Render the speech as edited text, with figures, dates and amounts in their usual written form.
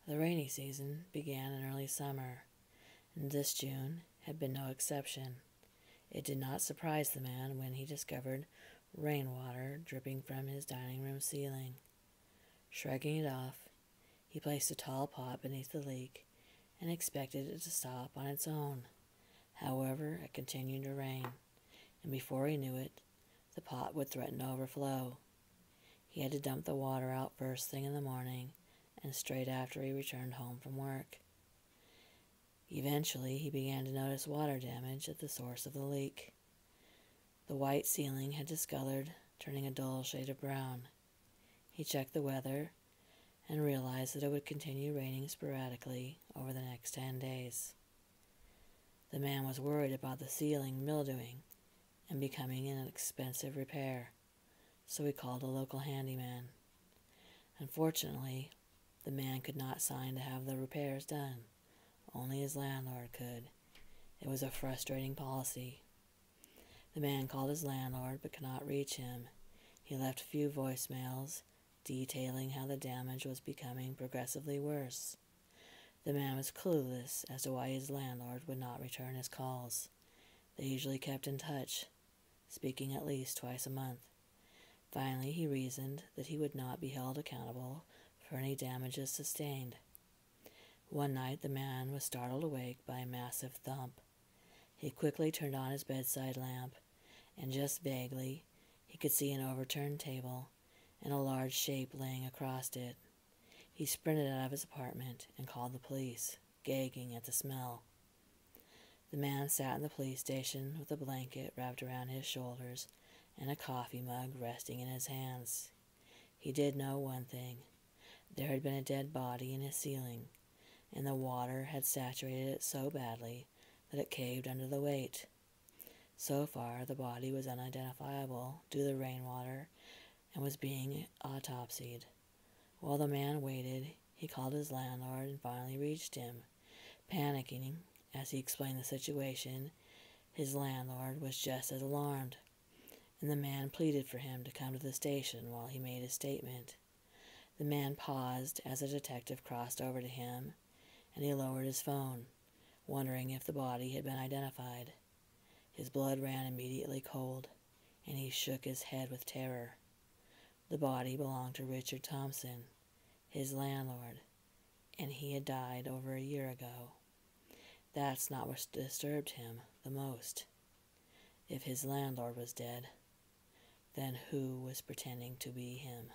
The rainy season began in early summer, and this June had been no exception. It did not surprise the man when he discovered rainwater dripping from his dining room ceiling. Shrugging it off, he placed a tall pot beneath the leak and expected it to stop on its own. However, it continued to rain, and before he knew it, the pot would threaten to overflow. He had to dump the water out first thing in the morning and straight after he returned home from work. Eventually, he began to notice water damage at the source of the leak. The white ceiling had discolored, turning a dull shade of brown. He checked the weather and realized that it would continue raining sporadically over the next 10 days. The man was worried about the ceiling mildewing and becoming an expensive repair, so he called a local handyman. Unfortunately, the man could not sign to have the repairs done. Only his landlord could. It was a frustrating policy. The man called his landlord but could not reach him. He left a few voicemails detailing how the damage was becoming progressively worse. The man was clueless as to why his landlord would not return his calls. They usually kept in touch, speaking at least twice a month. Finally, he reasoned that he would not be held accountable for any damages sustained. One night, the man was startled awake by a massive thump. He quickly turned on his bedside lamp, and just vaguely, he could see an overturned table and a large shape laying across it. He sprinted out of his apartment and called the police, gagging at the smell. The man sat in the police station with a blanket wrapped around his shoulders and a coffee mug resting in his hands. He did know one thing. There had been a dead body in his ceiling, and the water had saturated it so badly that it caved under the weight. So far, the body was unidentifiable due to the rainwater and was being autopsied. While the man waited, he called his landlord and finally reached him. Panicking as he explained the situation, his landlord was just as alarmed, and the man pleaded for him to come to the station while he made his statement. The man paused as a detective crossed over to him, and he lowered his phone, wondering if the body had been identified. His blood ran immediately cold, and he shook his head with terror. The body belonged to Richard Thompson, his landlord, and he had died over a year ago. That's not what disturbed him the most. If his landlord was dead, then who was pretending to be him?